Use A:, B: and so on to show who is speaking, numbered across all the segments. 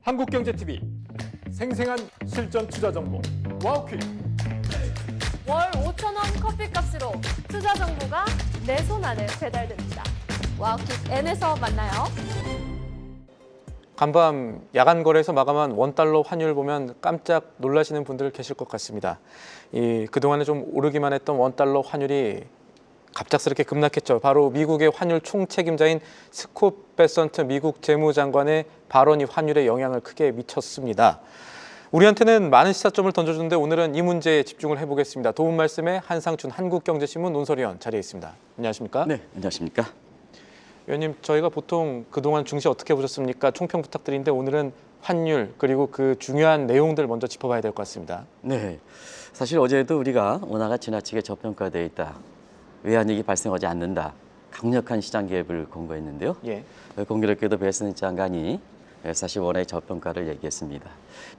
A: 한국경제TV 생생한 실전 투자 정보 와우퀴.
B: 월 5,000원 커피값으로 투자 정보가 내 손 안에 배달됩니다. 와우킥 N에서 만나요.
C: 간밤 야간 거래에서 마감한 원달러 환율 보면 깜짝 놀라시는 분들 계실 것 같습니다. 그동안에 좀 오르기만 했던 원달러 환율이 갑작스럽게 급락했죠. 바로 미국의 환율 총책임자인 스콧 베선트 미국 재무장관의 발언이 환율에 영향을 크게 미쳤습니다. 우리한테는 많은 시사점을 던져주는데 오늘은 이 문제에 집중을 해보겠습니다. 도움 말씀에 한상춘 한국경제신문 논설위원 자리에 있습니다. 안녕하십니까?
D: 네, 안녕하십니까?
C: 위원님, 저희가 보통 그동안 증시 어떻게 보셨습니까? 총평 부탁드리는데 오늘은 환율 그리고 그 중요한 내용들 먼저 짚어봐야 될 것 같습니다.
D: 네, 사실 어제도 우리가 원화가 지나치게 저평가되어 있다, 외환위기 발생하지 않는다, 강력한 시장 개입을 권고했는데요.
C: 예.
D: 공교롭게도 베슨 장관이 사실 원화의 저평가를 얘기했습니다.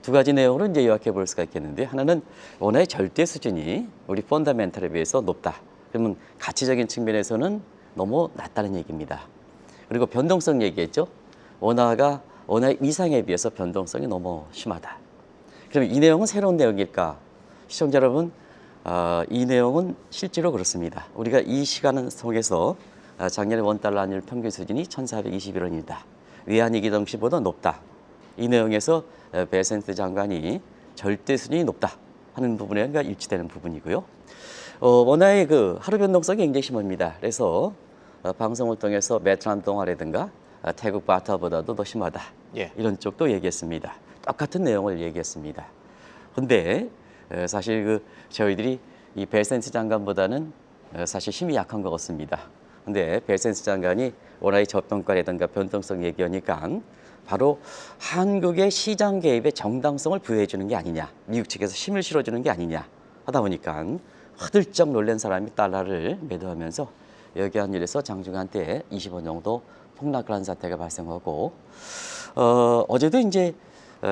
D: 두 가지 내용으로 이제 요약해 볼 수가 있겠는데, 하나는 원화의 절대 수준이 우리 펀더멘털에 비해서 높다. 그러면 가치적인 측면에서는 너무 낮다는 얘기입니다. 그리고 변동성 얘기했죠. 원화의 위상에 비해서 변동성이 너무 심하다. 그럼 이 내용은 새로운 내용일까? 시청자 여러분, 이 내용은 실제로 그렇습니다. 우리가 이 시간 속에서 작년에 원달러 환율 평균 수준이 1,421원이다. 외환위기 당시보다 높다. 이 내용에서 베센트 장관이 절대 수준이 높다 하는 부분에 일치되는 부분이고요. 원화의 그 하루 변동성이 굉장히 심합니다. 그래서 방송을 통해서 베트남 동화라든가 태국 바타보다도 더 심하다.
C: 예.
D: 이런 쪽도 얘기했습니다. 똑같은 내용을 얘기했습니다. 근데 사실 저희들이 이 베센트 장관보다는 사실 힘이 약한 것 같습니다. 근데 베센트 장관이 원화의 저평가라든가 변동성 얘기하니까 바로 한국의 시장 개입의 정당성을 부여해 주는 게 아니냐, 미국 측에서 힘을 실어주는 게 아니냐 하다 보니까 화들짝 놀란 사람이 달러를 매도하면서 여기 환율에서 장중한때 20원 정도 폭락을 한 사태가 발생하고, 어제도 이제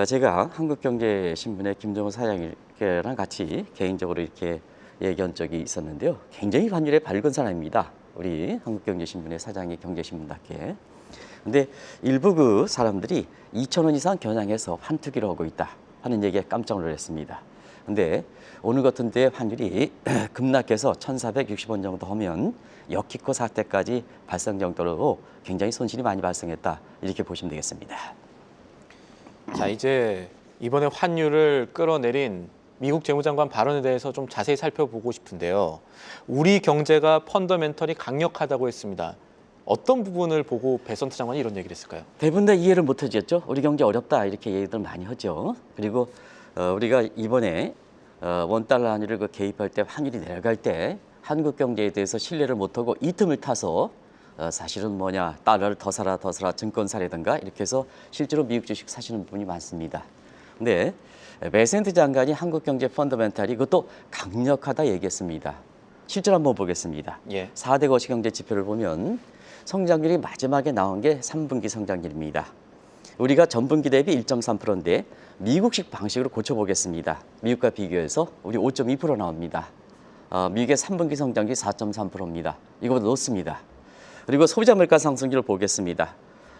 D: 제가 한국경제신문의 김정우 사장님랑 같이 개인적으로 이렇게 얘기한 적이 있었는데요. 굉장히 환율에 밝은 사람입니다. 우리 한국경제신문의 사장이 경제신문답게. 근데 일부 그 사람들이 2,000원 이상 겨냥해서 환투기를 하고 있다 하는 얘기에 깜짝 놀랐습니다. 근데 오늘 같은 때 환율이 급락해서 1,460원 정도 하면 여키코 사태까지 발생 정도로 굉장히 손실이 많이 발생했다, 이렇게 보시면 되겠습니다.
C: 자, 이제 이번에 환율을 끌어내린 미국 재무장관 발언에 대해서 좀 자세히 살펴보고 싶은데요. 우리 경제가 펀더멘털이 강력하다고 했습니다. 어떤 부분을 보고 베선트 장관이 이런 얘기를 했을까요?
D: 대부분 다 이해를 못 하겠죠. 우리 경제 어렵다, 이렇게 얘기들 많이 하죠. 그리고 우리가 이번에 원달러 환율을 개입할 때, 환율이 내려갈 때 한국 경제에 대해서 신뢰를 못하고 이 틈을 타서 사실은 달러를 더 사라 증권 사라든가 이렇게 해서 실제로 미국 주식 사시는 분이 많습니다. 근데 베센트 장관이 한국 경제 펀더멘탈이 그것도 강력하다 얘기했습니다. 실제로 한번 보겠습니다.
C: 예.
D: 4대 거시경제 지표를 보면 성장률이 마지막에 나온 게 3분기 성장률입니다. 우리가 전분기 대비 1.3%인데 미국식 방식으로 고쳐보겠습니다. 미국과 비교해서 우리 5.2% 나옵니다. 미국의 3분기 성장률이 4.3%입니다. 이거보다 높습니다. 그리고 소비자 물가 상승률을 보겠습니다.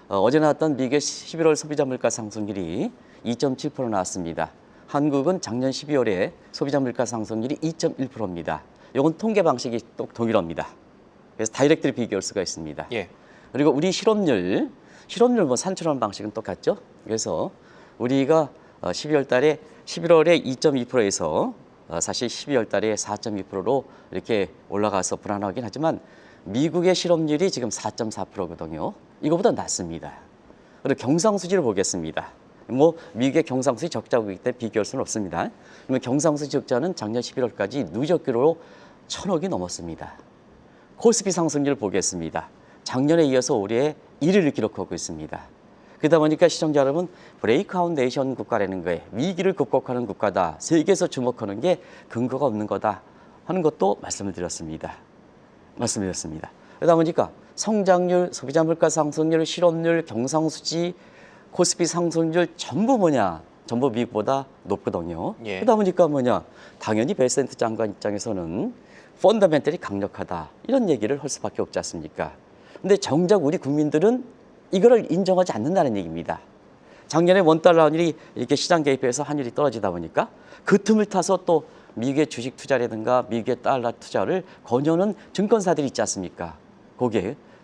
D: 어제 나왔던 미국의 11월 소비자 물가 상승률이 2.7% 나왔습니다. 한국은 작년 12월에 소비자 물가 상승률이 2.1%입니다. 이건 통계 방식이 또 동일합니다. 그래서 다이렉트로 비교할 수가 있습니다.
C: 예.
D: 그리고 우리 실업률 산출하는 방식은 똑같죠. 그래서 우리가 11월에 2.2%에서 사실 12월 달에 4.2%로 이렇게 올라가서 불안하긴 하지만 미국의 실업률이 지금 4.4%거든요. 이거보다 낮습니다. 그리고 경상수지를 보겠습니다. 미국의 경상수지 적자국이기 때문에 비교할 수는 없습니다. 그러면 경상수지 적자는 작년 11월까지 누적기로 1,000억이 넘었습니다. 코스피 상승률을 보겠습니다. 작년에 이어서 올해 1위를 기록하고 있습니다. 그러다 보니까 시청자 여러분, 브레이크아웃 네이션 국가라는 거에 위기를 극복하는 국가다, 세계에서 주목하는 게 근거가 없는 거다 하는 것도 말씀을 드렸습니다. 그러다 보니까 성장률, 소비자 물가 상승률, 실업률, 경상수지, 코스피 상승률 전부 전부 미국보다 높거든요.
C: 예.
D: 그러다 보니까 당연히 베센트 장관 입장에서는 펀더멘털이 강력하다, 이런 얘기를 할 수밖에 없지 않습니까? 근데 정작 우리 국민들은 이거를 인정하지 않는다는 얘기입니다. 작년에 원달러 환율이 이렇게 시장 개입해서 환율이 떨어지다 보니까 그 틈을 타서 또 미국의 주식 투자라든가 미국의 달러 투자를 권유하는 증권사들이 있지 않습니까?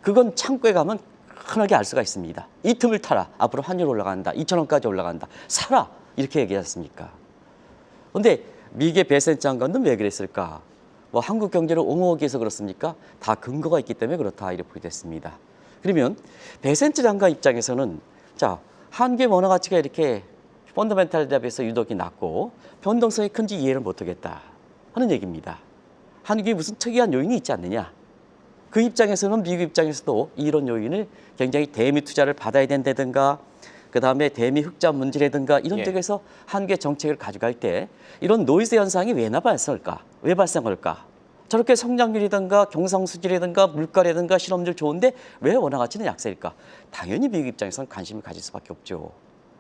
D: 그건 창고에 가면 흔하게 알 수가 있습니다. 이 틈을 타라. 앞으로 환율 올라간다. 2,000원까지 올라간다. 사라. 이렇게 얘기하지 않습니까? 그런데 미국의 베센트 장관은 왜 그랬을까? 뭐 한국 경제를 옹호하기 위해서 그렇습니까? 다 근거가 있기 때문에 그렇다 이렇게 됐습니다. 그러면 베센트 장관 입장에서는 자, 한국의 원화 가치가 이렇게 펀더멘탈 대비해서 유독이 낮고 변동성이 큰지 이해를 못하겠다 하는 얘기입니다. 한국이 무슨 특이한 요인이 있지 않느냐? 그 입장에서는 미국 입장에서도 이런 요인을 굉장히 대미 투자를 받아야 된다든가 그다음에 대미 흑자 문제라든가 이런 쪽에서 한국의 정책을 가져갈 때 이런 노이즈 현상이 왜 발생할까? 왜 발생할까? 저렇게 성장률이든가 경상수지라든가 물가라든가 실업률 좋은데 왜 원화 가치는 약세일까? 당연히 미국 입장에서는 관심을 가질 수밖에 없죠.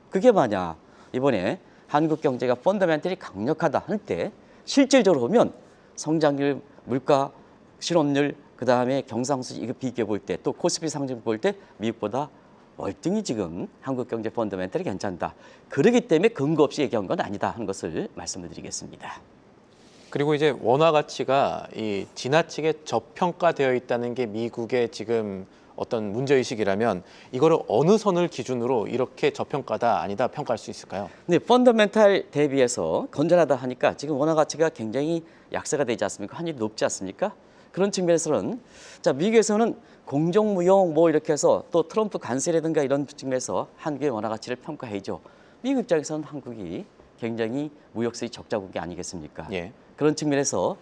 D: 그게 만약 이번에 한국 경제가 펀더멘털이 강력하다 할 때 실질적으로 보면 성장률, 물가, 실업률, 그다음에 경상수지 이거 비교해 볼 때 또 코스피 상승 볼 때 미국보다 월등히 지금 한국 경제 펀더멘털이 괜찮다. 그러기 때문에 근거 없이 얘기한 건 아니다 하는 것을 말씀을 드리겠습니다.
C: 그리고 이제 원화 가치가 이 지나치게 저평가되어 있다는 게 미국의 지금 어떤 문제의식이라면 이거를 어느 선을 기준으로 이렇게 저평가다 아니다 평가할 수 있을까요?
D: 네, 펀더멘탈 대비해서 건전하다 하니까 지금 원화 가치가 굉장히 약세가 되지 않습니까? 환율이 높지 않습니까? 그런 측면에서는 자 미국에서는 공정무역 뭐 이렇게 해서 또 트럼프 관세라든가 이런 측면에서 한국의 원화 가치를 평가해죠. 미국 입장에서는 한국이 굉장히 무역 수입 적자국이 아니겠습니까?
C: 예.
D: 그런 측면에서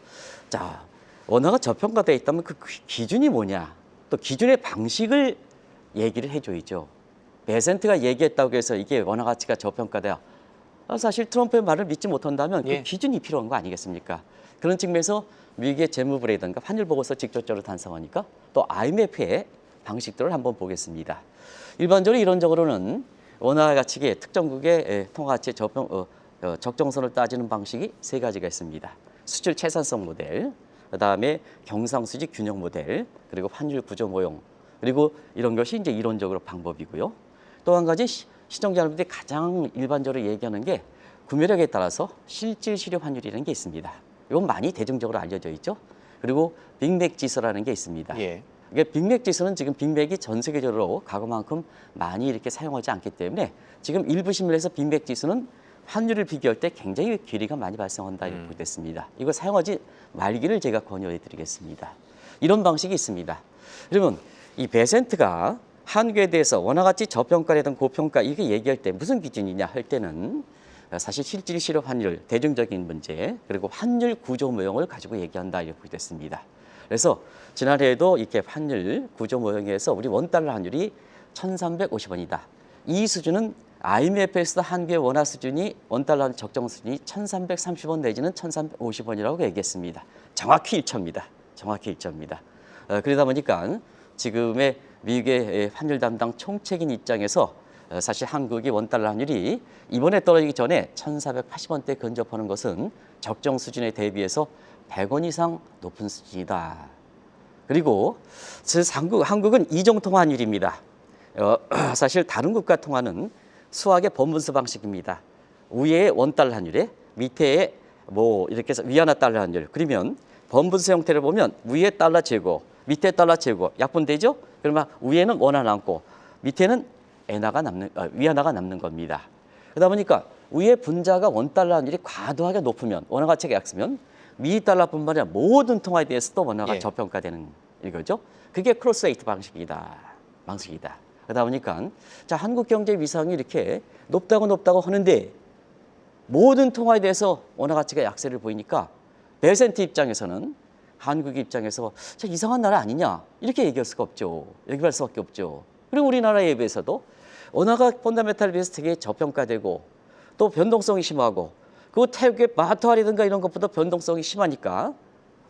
D: 자 원화가 저평가되어 있다면 그 기준이 뭐냐? 또 기준의 방식을 얘기를 해줘야죠. 베센트가 얘기했다고 해서 이게 원화 가치가 저평가돼야 사실 트럼프의 말을 믿지 못한다면 그 기준이 필요한 거 아니겠습니까? 그런 측면에서 미국의 재무부라든가 환율 보고서 직접적으로 달성하니까 또 IMF의 방식들을 한번 보겠습니다. 일반적으로 이론적으로는 원화 가치의 특정국의 통화 가치의 적정선을 따지는 방식이 세 가지가 있습니다. 수출 채산성 모델, 그다음에 경상수지 균형 모델, 그리고 환율 구조 모형, 그리고 이런 것이 이제 이론적으로 방법이고요. 또 한 가지 시청자 여러분들이 가장 일반적으로 얘기하는 게 구매력에 따라서 실질 실효 환율이라는 게 있습니다. 이건 많이 대중적으로 알려져 있죠. 그리고 빅맥 지수라는 게 있습니다.
C: 예.
D: 이게 빅맥 지수는 지금 빅맥이 전 세계적으로 과거만큼 많이 이렇게 사용하지 않기 때문에 지금 일부 신문에서 빅맥 지수는 환율을 비교할 때 굉장히 괴리가 많이 발생한다 이렇게 됐습니다. 이거 사용하지 말기를 제가 권유해 드리겠습니다. 이런 방식이 있습니다. 그러면 이 베센트가 한국에 대해서 원화 가치 저평가라든 고평가 이게 얘기할 때 무슨 기준이냐 할 때는 사실 실질 실효 환율, 대중적인 문제, 그리고 환율 구조 모형을 가지고 얘기한다 이렇게 됐습니다. 그래서 지난해에도 이렇게 환율 구조 모형에서 우리 원달러 환율이 1,350원이다. 이 수준은 IMF에서도 한국의 원화 수준이 원달러 적정 수준이 1,330원 내지는 1,350원이라고 얘기했습니다. 정확히 일치입니다. 정확히 일치입니다. 그러다 보니까 지금의 미국의 환율 담당 총책인 입장에서 사실 한국의 원달러 환율이 이번에 떨어지기 전에 1,480원대 근접하는 것은 적정 수준에 대비해서 100원 이상 높은 수준이다. 그리고 한국은 이종통 환율입니다. 사실 다른 국가 통화는 수학의 번분수 방식입니다. 위에 원달러 환율에 밑에 뭐 이렇게 해서 위안화 달러 환율. 그러면 번분수 형태를 보면 위에 달러 제곱, 밑에 달러 제곱 약분되죠? 그러면 위에는 원화 남고 밑에는 위안화가 남는 겁니다. 그러다 보니까 위에 분자가 원달러 환율이 과도하게 높으면 원화 가치가 약세면 미달러뿐만 아니라 모든 통화에 대해서도 원화가 저평가되는 이거죠. 그게 크로스 레이트 방식이다. 그러다 보니까 자 한국 경제 위상이 이렇게 높다고 하는데 모든 통화에 대해서 원화 가치가 약세를 보이니까 베센트 입장에서는 한국 입장에서 자 이상한 나라 아니냐 이렇게 얘기할 수가 없죠. 얘기할 수밖에 없죠. 그리고 우리나라에 비해서도 원화가 펀더멘탈에 비해서 되게 저평가되고 또 변동성이 심하고 그 태국의 마트화라든가 이런 것보다 변동성이 심하니까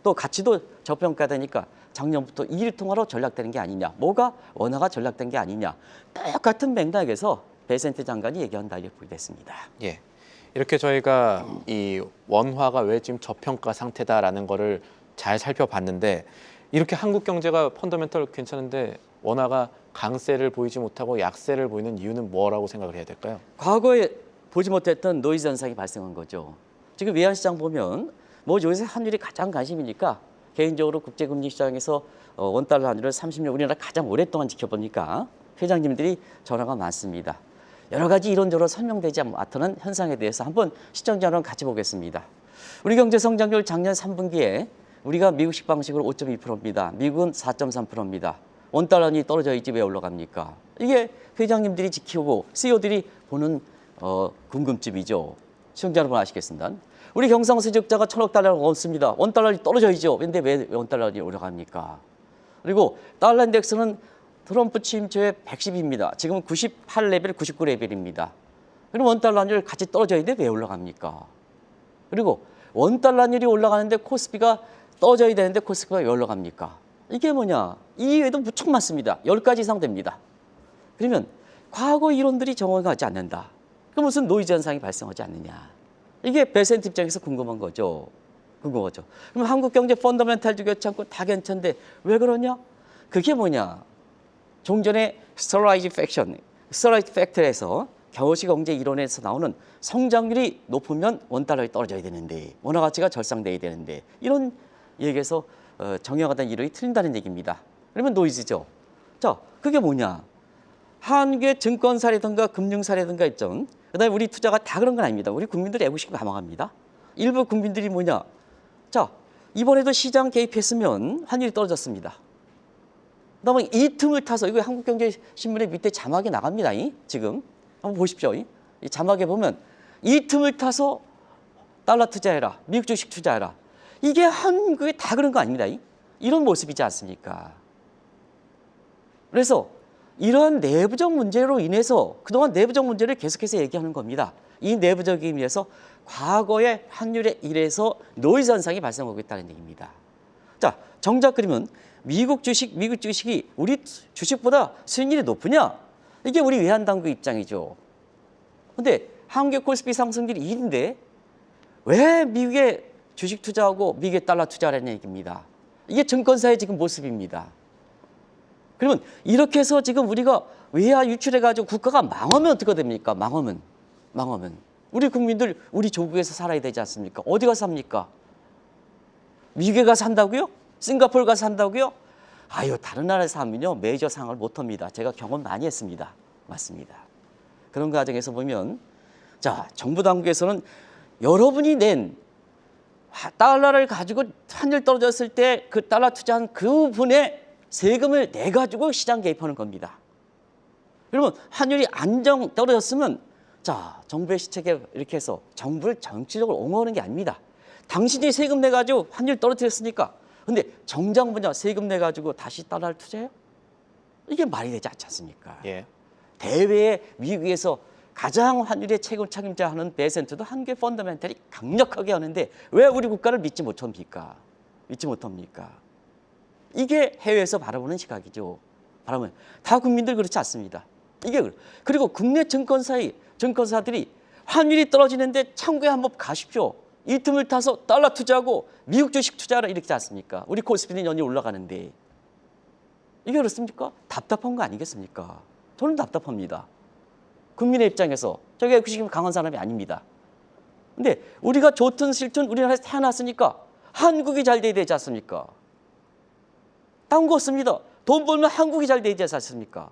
D: 또 가치도 저평가되니까 작년부터 일통화로 전락되는 게 아니냐. 뭐가 원화가 전락된 게 아니냐. 똑같은 맥락에서 베센트 장관이 얘기한다 이렇게 됐습니다.
C: 예. 이렇게 저희가 이 원화가 왜 지금 저평가 상태다라는 거를 잘 살펴봤는데 이렇게 한국 경제가 펀더멘털 괜찮은데 원화가 강세를 보이지 못하고 약세를 보이는 이유는 뭐라고 생각을 해야 될까요?
D: 과거에 보지 못했던 노이즈 현상이 발생한 거죠. 지금 외환시장 보면 뭐 요새 환율이 가장 관심이니까 개인적으로 국제금리 시장에서 원달러 환율을 30년 우리나라 가장 오랫동안 지켜보니까 회장님들이 전화가 많습니다. 여러 가지 이론저론 설명되지 않는 현상에 대해서 한번 시청자랑 같이 보겠습니다. 우리 경제 성장률 작년 3분기에 우리가 미국식 방식으로 5.2%입니다. 미국은 4.3%입니다. 원달러니 떨어져 있지 왜 올라갑니까? 이게 회장님들이 지키고 CEO들이 보는 궁금증이죠. 시청자 여러분 아시겠습니다. 우리 경상수적자가 1,000억 달러가 넘습니다. 원달러니 떨어져 있죠. 근데 왜 원달러니 올라갑니까? 그리고 달러 인덱스는 트럼프 취임 초에 110입니다. 지금은 98레벨, 99레벨입니다. 그럼 원달러율 같이 떨어져 있는데 왜 올라갑니까? 그리고 원달러율이 올라가는데 코스피가 떨어져야 되는데 코스피가 왜 올라갑니까? 이게 뭐냐? 이외에도 무척 많습니다. 10가지 이상 됩니다. 그러면 과거 이론들이 정확하지 않는다. 그럼 무슨 노이즈 현상이 발생하지 않느냐? 이게 베센트 입장에서 궁금한 거죠. 궁금하죠. 그럼 한국 경제 펀더멘탈도 괜찮고 다 괜찮은데 왜 그러냐? 그게 뭐냐? 종전에 스터라이즈 팩터에서 겨우시 경제 이론에서 나오는 성장률이 높으면 원달러이 떨어져야 되는데 원화 가치가 절상돼야 되는데 이런 얘기에서 정형화된 이론이 틀린다는 얘기입니다. 그러면 노이즈죠. 자, 그게 뭐냐? 한국의 증권사라든가 금융사라든가 있죠. 그다음에 우리 투자가 다 그런 건 아닙니다. 우리 국민들이 애국심 감망합니다. 일부 국민들이 뭐냐? 자, 이번에도 시장 개입했으면 환율이 떨어졌습니다. 그다음에 이 틈을 타서 이거 한국경제신문의 밑에 자막에 나갑니다. 지금 한번 보십시오. 이 자막에 보면 이 틈을 타서 달러 투자해라, 미국 주식 투자해라. 이게 한국에 다 그런 거 아닙니다. 이런 모습이지 않습니까? 그래서 이러한 내부적 문제로 인해서 그동안 내부적 문제를 계속해서 얘기하는 겁니다. 이 내부적인 의미에서 과거의 환율에 의해서 노이즈 현상이 발생하고 있다는 얘기입니다. 자, 정작 그러면 미국 주식이 우리 주식보다 수익률이 높으냐? 이게 우리 외환당국 입장이죠. 근데 한국의 코스피 상승률이 1인데 왜 미국에 주식 투자하고 미국에 달러 투자하라는 얘기입니다. 이게 증권사의 지금 모습입니다. 그러면 이렇게 해서 지금 우리가 외화 유출해가지고 국가가 망하면 어떻게 됩니까? 망하면. 우리 국민들 우리 조국에서 살아야 되지 않습니까? 어디 가서 삽니까? 미국에 가서 산다고요? 싱가포르 가서 산다고요? 아유, 다른 나라에서 하면요 메이저 상을 못 합니다. 제가 경험 많이 했습니다. 맞습니다. 그런 과정에서 보면 자, 정부 당국에서는 여러분이 낸 달러를 가지고 환율 떨어졌을 때 그 달러 투자한 그분의 세금을 내 가지고 시장 개입하는 겁니다. 그러면 환율이 안정 떨어졌으면 자, 정부의 시책에 이렇게 해서 정부를 정치적으로 옹호하는 게 아닙니다. 당신이 세금 내 가지고 환율 떨어뜨렸으니까 근데 정작 뭐냐 세금 내 가지고 다시 달러를 투자해요? 이게 말이 되지 않지 않습니까?
C: 예.
D: 대외에 미국에서 가장 환율의 책임자하는 베센트도 한국의 펀더멘탈이 강력하게 하는데 왜 우리 국가를 믿지 못합니까? 이게 해외에서 바라보는 시각이죠. 바라보면 다 국민들 그렇지 않습니다. 이게 그리고 국내 증권사들이 환율이 떨어지는데 창구에 한번 가십시오. 이 틈을 타서 달러 투자하고 미국 주식 투자하라 이렇지 않습니까? 우리 코스피는 연이 올라가는데 이게 그렇습니까? 답답한 거 아니겠습니까? 저는 답답합니다. 국민의 입장에서 저게 애국심이 강한 사람이 아닙니다. 근데 우리가 좋든 싫든 우리나라에서 태어났으니까 한국이 잘 돼야 되지 않습니까? 딴 거 없습니다. 돈 벌면 한국이 잘 되지 않습니까?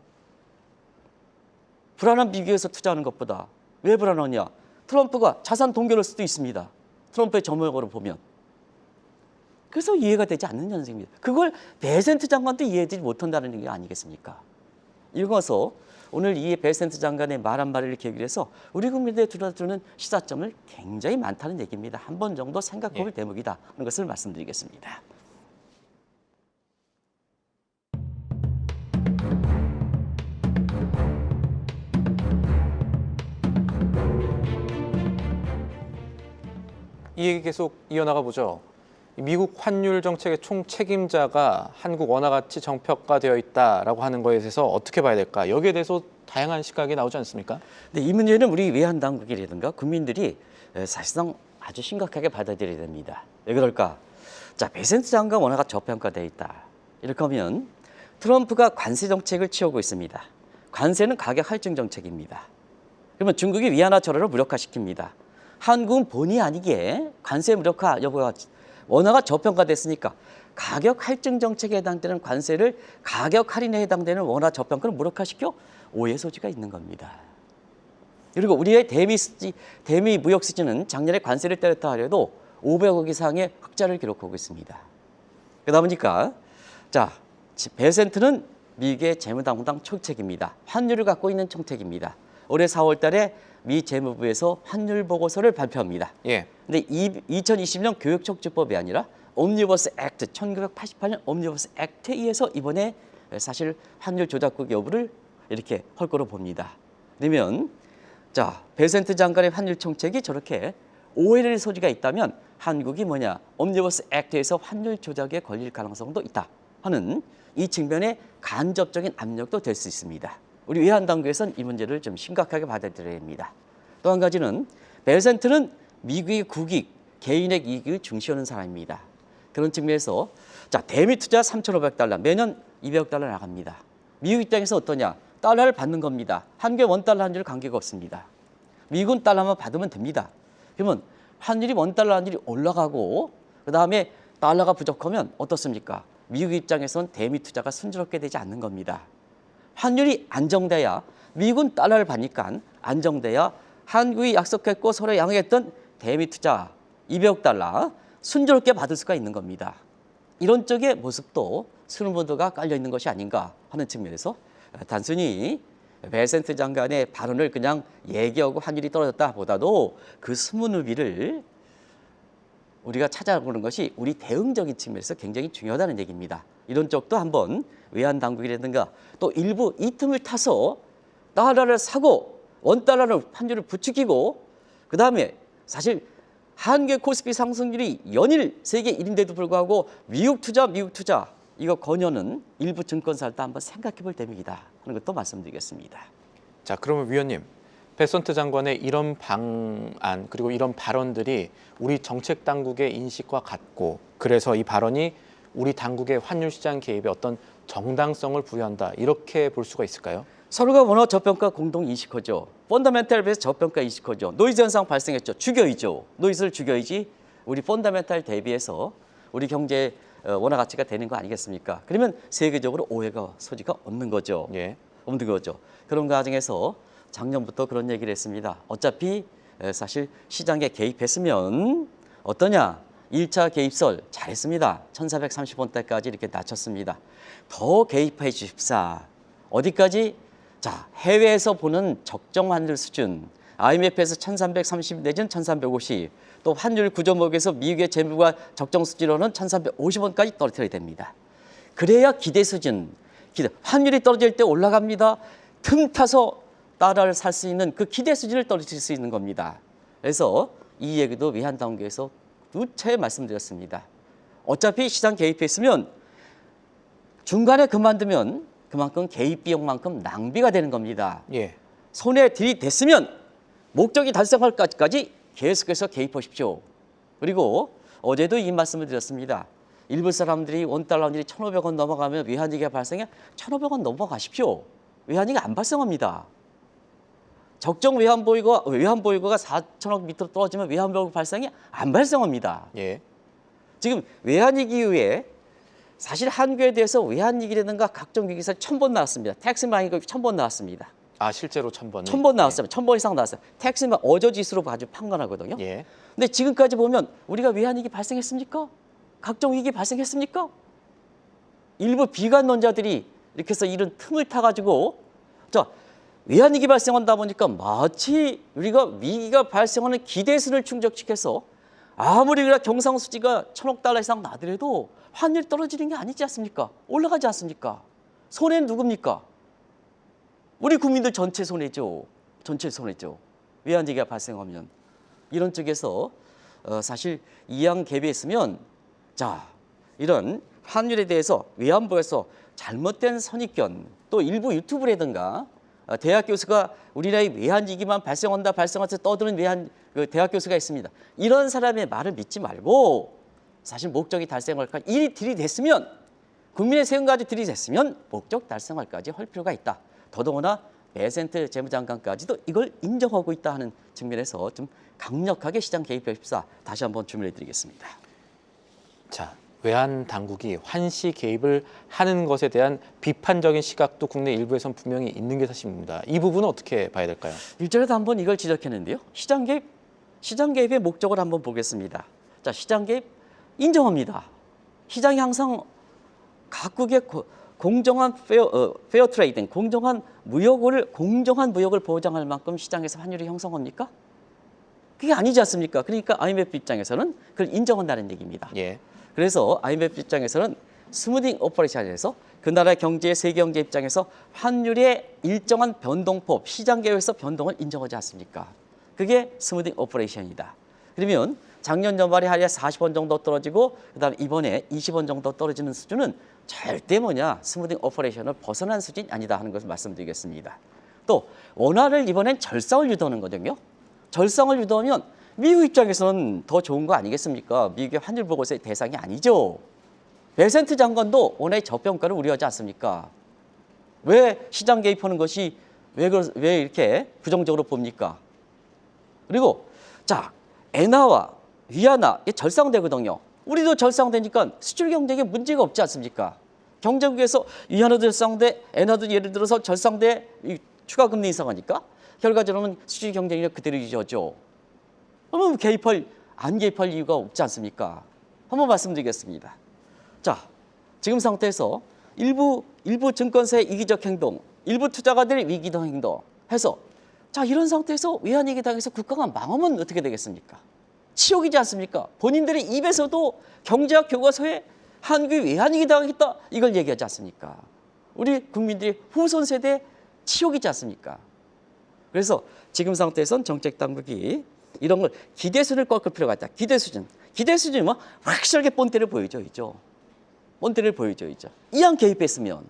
D: 불안한 미국에서 투자하는 것보다 왜 불안하냐? 트럼프가 자산 동결할 수도 있습니다. 트럼프의 저명으로 보면. 그래서 이해가 되지 않는 현상입니다. 그걸 베센트 장관도 이해하지 못한다는 게 아니겠습니까? 읽어서 오늘 이 베센트 장관의 말 한마디를 계기로 해서 우리 국민들이 들어주는 시사점을 굉장히 많다는 얘기입니다. 한 번 정도 생각해볼 대목이다 하는 것을 말씀드리겠습니다.
C: 이 얘기 계속 이어나가 보죠. 미국 환율 정책의 총책임자가 한국 원화 가치 정평가되어 있다라고 하는 거에 대해서 어떻게 봐야 될까? 여기에 대해서 다양한 시각이 나오지 않습니까?
D: 네, 이 문제는 우리 외환 당국이라든가 국민들이 사실상 아주 심각하게 받아들여야 됩니다. 왜 그럴까? 자, 베센트 장관 원화가 저평가되어 있다. 이렇게 하면 트럼프가 관세 정책을 취하고 있습니다. 관세는 가격 할증 정책입니다. 그러면 중국이 위안화 절하를 무력화시킵니다. 한국은 본의 아니게 관세 무력화 여부가 원화가 저평가됐으니까 가격 할증 정책에 해당되는 관세를 가격 할인에 해당되는 원화 저평가를 무력화시켜 오해 소지가 있는 겁니다. 그리고 우리의 대미 무역 수지는 작년에 관세를 때렸다 하려도 500억 이상의 흑자를 기록하고 있습니다. 그러다 보니까 자, 배센트는 미국의 재무당국당 총책입니다. 환율을 갖고 있는 총책입니다. 올해 4월 달에 미 재무부에서 환율 보고서를 발표합니다.
C: 예.
D: 근데 2020년 교육촉진법이 아니라 옴니버스 액트, 1988년 옴니버스 액트에 의해서 이번에 사실 환율 조작국 여부를 이렇게 할 거로 봅니다. 그러면 자, 베센트 장관의 환율 정책이 저렇게 오해를 소지가 있다면 한국이 뭐냐? 옴니버스 액트에서 환율 조작에 걸릴 가능성도 있다 하는 이 측면의 간접적인 압력도 될 수 있습니다. 우리 외환당국에서는 이 문제를 좀 심각하게 받아들여야 합니다. 또 한 가지는 베센트는 미국의 국익, 개인의 이익을 중시하는 사람입니다. 그런 측면에서 자, 대미 투자 3,500달러, 매년 200억 달러 나갑니다. 미국 입장에서 어떠냐? 달러를 받는 겁니다. 한국의 원달러 환율 관계가 없습니다. 미국은 달러만 받으면 됩니다. 그러면 환율이 원달러 환율이 올라가고 그다음에 달러가 부족하면 어떻습니까? 미국 입장에서는 대미 투자가 순조롭게 되지 않는 겁니다. 환율이 안정돼야 미국은 달러를 받으니까 안정돼야 한국이 약속했고 서로 양해했던 대미 투자 200억 달러 순조롭게 받을 수가 있는 겁니다. 이런 쪽의 모습도 스루모드가 깔려 있는 것이 아닌가 하는 측면에서 단순히 베센트 장관의 발언을 그냥 얘기하고 환율이 떨어졌다 보다도 그 숨은 의미를 우리가 찾아보는 것이 우리 대응적인 측면에서 굉장히 중요하다는 얘기입니다. 이런 쪽도 한번 외환당국이라든가 또 일부 이 틈을 타서 달러를 사고 원달러를 환율을 부추기고 그다음에 사실 한국의 코스피 상승률이 연일 세계 1위인데도 불구하고 미국 투자 이거 권유는 일부 증권사들도 한번 생각해 볼 때입니다 하는 것도 말씀드리겠습니다.
C: 자, 그러면 위원님, 베센트 장관의 이런 방안 그리고 이런 발언들이 우리 정책 당국의 인식과 같고 그래서 이 발언이 우리 당국의 환율 시장 개입에 어떤 정당성을 부여한다 이렇게 볼 수가 있을까요?
D: 서로가 원화 저평가 공동 인식하죠. 펀더멘탈 베이스 저평가 인식하죠. 노이즈 현상 발생했죠. 죽여야죠. 노이즈를 죽여야지 우리 펀더멘탈 대비해서 우리 경제 원화 가치가 되는 거 아니겠습니까? 그러면 세계적으로 오해가 소지가 없는 거죠.
C: 예.
D: 없는 거죠. 그런 과정에서 작년부터 그런 얘기를 했습니다. 어차피 사실 시장에 개입했으면 어떠냐? 1차 개입설 잘했습니다. 1430원대까지 이렇게 낮췄습니다. 더 개입해 주십사. 어디까지? 자, 해외에서 보는 적정 환율 수준. IMF에서 1330 내지는 1350. 또 환율 구조목에서 미국의 재무가 적정 수준으로는 1350원까지 떨어뜨려야 됩니다. 그래야 기대 수준. 환율이 떨어질 때 올라갑니다. 틈 타서 달러를 살 수 있는 그 기대 수준을 떨어뜨릴 수 있는 겁니다. 그래서 이 얘기도 외환당국에서 누차례 말씀드렸습니다. 어차피 시장 개입했으면 중간에 그만두면 그만큼 개입 비용만큼 낭비가 되는 겁니다.
C: 예.
D: 손에 들이댔으면 목적이 달성할 까지 계속해서 개입하십시오. 그리고 어제도 이 말씀을 드렸습니다. 일부 사람들이 원달러 환율이 1,500원 넘어가면 외환위기가 발생해 1,500원 넘어가십시오. 외환위기가 안 발생합니다. 적정 외환보유고가 4천억 밑으로 떨어지면 외환보유고 발생이 안 발생합니다.
C: 예.
D: 지금 외환위기 이후에 사실 한국에 대해서 외환위기라든가 각종 위기설 1,000번 나왔습니다. 텍스마이가 1,000번 나왔습니다.
C: 아, 실제로 1,000번.
D: 1,000번 나왔어요. 1,000번 이상 나왔어요. 텍스만 어저지수로 아주 판단하거든요.
C: 예.
D: 근데 지금까지 보면 우리가 외환위기 발생했습니까? 각종 위기 발생했습니까? 일부 비관론자들이 이렇게 해서 이런 틈을 타가지고 자 외환위기 발생한다 보니까 마치 우리가 위기가 발생하는 기대수를 충족시켜서 아무리 우리가 경상수지가 1,000억 달러 이상 나더라도 환율이 떨어지는 게 아니지 않습니까? 올라가지 않습니까? 손해는 누굽니까? 우리 국민들 전체 손해죠. 전체 손해죠. 외환위기가 발생하면. 이런 쪽에서 사실 이양 개비했으면 자 이런 환율에 대해서 외환부에서 잘못된 선입견 또 일부 유튜브라든가 대학 교수가 우리나라의 외환위기만 발생해서 떠드는 대학 교수가 있습니다. 이런 사람의 말을 믿지 말고 사실 목적이 달성할까 일이 들이댔으면 국민의 세금까지 들이댔으면 목적 달성할까지 할 필요가 있다. 더더구나 베센트 재무장관까지도 이걸 인정하고 있다 하는 측면에서 좀 강력하게 시장 개입했다. 다시 한번 주문해 드리겠습니다.
C: 자, 외환 당국이 환시 개입을 하는 것에 대한 비판적인 시각도 국내 일부에선 분명히 있는 게 사실입니다. 이 부분은 어떻게 봐야 될까요?
D: 일전에도 한번 이걸 지적했는데요. 시장 개입의 목적을 한번 보겠습니다. 자, 시장 개입 인정합니다. 시장이 항상 각국의 공정한 페어 트레이딩, 공정한 무역을 보장할 만큼 시장에서 환율이 형성합니까? 그게 아니지 않습니까? 그러니까 IMF 입장에서는 그걸 인정한다는 얘기입니다.
C: 예.
D: 그래서 IMF 입장에서는 스무딩 오퍼레이션에서 그 나라 경제, 세계 경제 입장에서 환율의 일정한 변동폭, 시장 계획에서 변동을 인정하지 않습니까? 그게 스무딩 오퍼레이션이다. 그러면 작년 연말에 하루에 40원 정도 떨어지고 그다음에 이번에 20원 정도 떨어지는 수준은 절대 스무딩 오퍼레이션을 벗어난 수준이 아니다 하는 것을 말씀드리겠습니다. 또 원화를 이번엔 절상을 유도하는 거거든요. 절상을 유도하면 미국 입장에서는 더 좋은 거 아니겠습니까? 미국의 환율 보고서의 대상이 아니죠. 베센트 장관도 원화의 저평가를 우려하지 않습니까? 왜 시장 개입하는 것이 왜 이렇게 부정적으로 봅니까? 그리고 자, 엔화와 위안화 절상되거든요. 우리도 절상되니까 수출 경쟁에 문제가 없지 않습니까? 경쟁국에서 위안화도 절상돼, 엔화도 예를 들어서 절상돼 추가 금리 인상하니까 결과적으로는 수출 경쟁력 그대로 유지하죠. 그러면 안 개입할 이유가 없지 않습니까? 한번 말씀드리겠습니다. 자, 지금 상태에서 일부 증권사의 이기적 행동, 일부 투자가들의 위기적 행동 해서 자, 이런 상태에서 외환위기 당해서 국가가 망하면 어떻게 되겠습니까? 치욕이지 않습니까? 본인들의 입에서도 경제학 교과서에 한국이 외환위기 당하겠다 이걸 얘기하지 않습니까? 우리 국민들이 후손 세대의 치욕이지 않습니까? 그래서 지금 상태에선 정책 당국이 이런 걸 기대수준을 꺾을 필요가 있다. 기대수준이 뭐 확실하게 본때를 보여줘야죠. 본때를 보여줘야죠. 이왕 개입했으면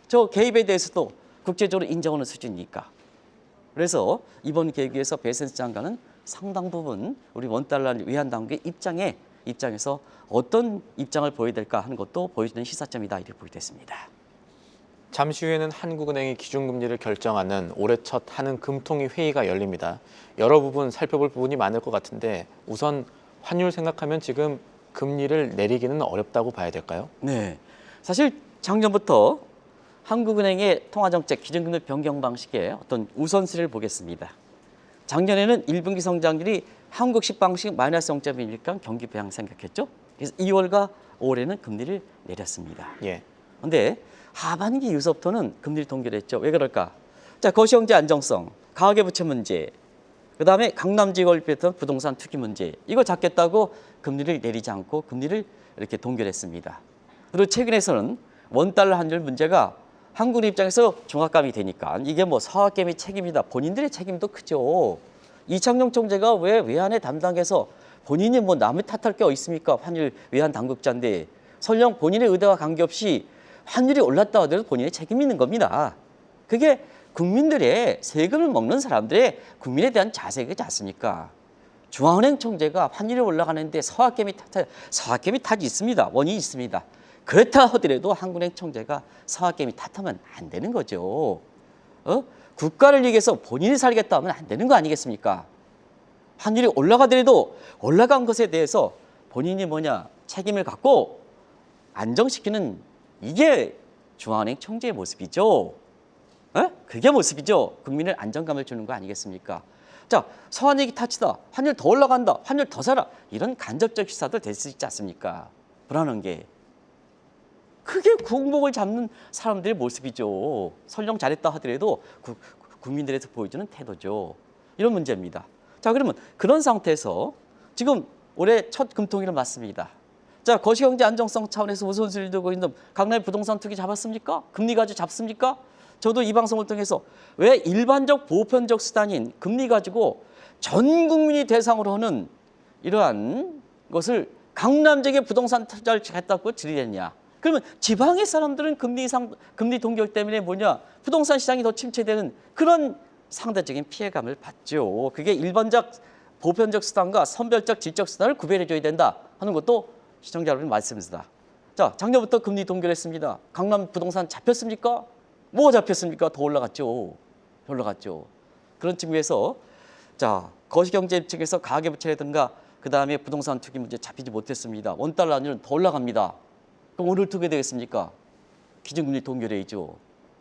D: 저 개입에 대해서도 국제적으로 인정하는 수준이니까. 그래서 이번 계기에서 베센트 장관은 상당 부분 우리 원달러 외환 당국의 입장에서 어떤 입장을 보여야 될까 하는 것도 보여주는 시사점이다 이렇게 보게 됐습니다.
C: 잠시 후에는 한국은행이 기준금리를 결정하는 올해 첫 한은 금통위 회의가 열립니다. 여러 부분 살펴볼 부분이 많을 것 같은데 우선 환율 생각하면 지금 금리를 내리기는 어렵다고 봐야 될까요?
D: 네, 사실 작년부터 한국은행의 통화정책 기준금리 변경 방식의 어떤 우선순위를 보겠습니다. 작년에는 1분기 성장률이 한국식 방식 마이너스 0.1니까 경기 부양 생각했죠. 그래서 2월과 5월에는 금리를 내렸습니다.
C: 예.
D: 그런데 하반기 이후부터는 금리를 동결했죠. 왜 그럴까? 자, 거시경제 안정성, 가계부채 문제, 그다음에 강남 지역을 비롯한 부동산 투기 문제 이거 잡겠다고 금리를 내리지 않고 금리를 이렇게 동결했습니다. 그리고 최근에서는 원달러 환율 문제가 한국 입장에서 중압감이 되니까 이게 뭐 서학개미 책임이다. 본인들의 책임도 크죠. 이창용 총재가 왜 외환에 담당해서 본인이 뭐 남을 탓할 게 있습니까? 환율 외환 당국자인데 설령 본인의 의도와 관계없이 환율이 올랐다 하더라도 본인의 책임이 있는 겁니다. 그게 국민들의 세금을 먹는 사람들의 국민에 대한 자세이지 않습니까? 중앙은행 총재가 환율이 올라가는데 서학개미 탓이 있습니다. 원인이 있습니다. 그렇다 하더라도 한국은행 총재가 서학개미 탓하면 안 되는 거죠. 국가를 위해서 본인이 살겠다 하면 안 되는 거 아니겠습니까? 환율이 올라가더라도 올라간 것에 대해서 본인이 책임을 갖고 안정시키는 이게 중앙은행 총재의 모습이죠. 그게 모습이죠. 국민을 안정감을 주는 거 아니겠습니까? 자, 서한얘기 탓이다. 환율 더 올라간다. 환율 더 살아. 이런 간접적 시사도 될 수 있지 않습니까? 불안한 게. 그게 국목을 잡는 사람들의 모습이죠. 설령 잘했다 하더라도 국민들에서 보여주는 태도죠. 이런 문제입니다. 자, 그러면 그런 상태에서 지금 올해 첫 금통위를 맞습니다. 자, 거시경제 안정성 차원에서 우선순위를 두고 있는 강남의 부동산 투기 잡았습니까? 금리 가지고 잡습니까? 저도 이 방송을 통해서 왜 일반적 보편적 수단인 금리 가지고 전 국민이 대상으로 하는 이러한 것을 강남 지역의 부동산 투자를 했다고 들이댔냐? 그러면 지방의 사람들은 금리 동결 때문에 부동산 시장이 더 침체되는 그런 상대적인 피해감을 받죠. 그게 일반적 보편적 수단과 선별적 질적 수단을 구별해 줘야 된다 하는 것도 시청자 여러분 말씀입니다. 자, 작년부터 금리 동결했습니다. 강남 부동산 잡혔습니까? 뭐가 잡혔습니까? 더 올라갔죠. 그런 측면에서 자, 거시경제 입장에서 가계부채라든가 그 다음에 부동산 투기 문제 잡히지 못했습니다. 원달러 환율은 더 올라갑니다. 그럼 오늘 어떻게 되겠습니까? 기준금리 동결해야죠.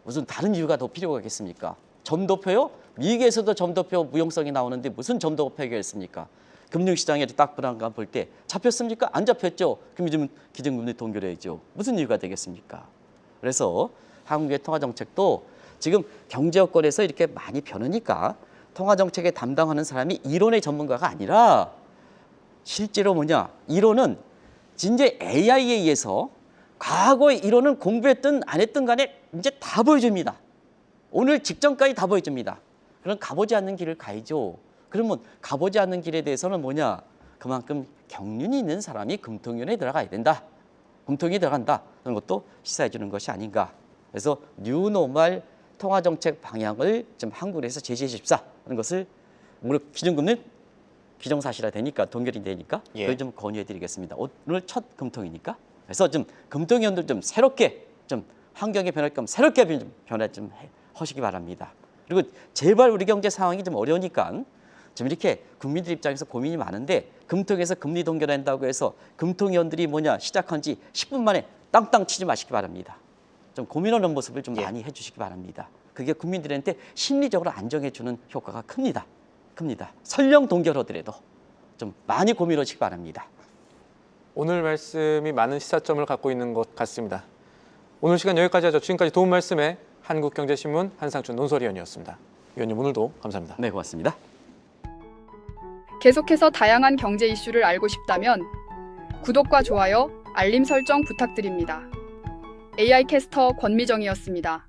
D: 무슨 다른 이유가 더 필요가 있겠습니까? 점도표요? 미국에서도 점도표 무용성이 나오는데 무슨 점도표가 있습니까? 금융시장에 딱 불안감 볼 때 잡혔습니까? 안 잡혔죠. 그럼 요즘 기준금리 동결해야죠. 무슨 이유가 되겠습니까? 그래서 한국의 통화정책도 지금 경제여건에서 이렇게 많이 변하니까 통화정책에 담당하는 사람이 이론의 전문가가 아니라 실제로 이론은 이제 AI에 의해서 과거의 이론은 공부했든 안 했든 간에 이제 다 보여줍니다. 오늘 직전까지 다 보여줍니다. 그럼 가보지 않는 길을 가야죠. 그러면 가보지 않는 길에 대해서는 그만큼 경륜이 있는 사람이 금통위원회에 들어가야 된다. 금통위에 들어간다. 그런 것도 시사해 주는 것이 아닌가. 그래서 뉴노멀 통화정책 방향을 좀 한국에서 제시해 줍사 하는 것을 기준금리 기정사실화 되니까 동결이 되니까 그걸 좀 권유해 드리겠습니다. 오늘 첫 금통이니까. 그래서 좀 금통위원들 좀 새롭게 좀 환경의 변할 겸 새롭게 좀 변화 좀 하시기 바랍니다. 그리고 제발 우리 경제 상황이 좀 어려우니까 좀 이렇게 국민들 입장에서 고민이 많은데 금통에서 금리 동결한다고 해서 금통위원들이 시작한 지 10분 만에 땅땅 치지 마시기 바랍니다. 좀 고민하는 모습을 좀 많이 해주시기 바랍니다. 그게 국민들한테 심리적으로 안정해주는 효과가 큽니다. 설령 동결하더라도 좀 많이 고민하시기 바랍니다.
C: 오늘 말씀이 많은 시사점을 갖고 있는 것 같습니다. 오늘 시간 여기까지 하죠. 지금까지 도움 말씀에 한국경제신문 한상춘 논설위원이었습니다. 위원님 오늘도 감사합니다.
D: 네, 고맙습니다.
E: 계속해서 다양한 경제 이슈를 알고 싶다면 구독과 좋아요, 알림 설정 부탁드립니다. AI 캐스터 권미정이었습니다.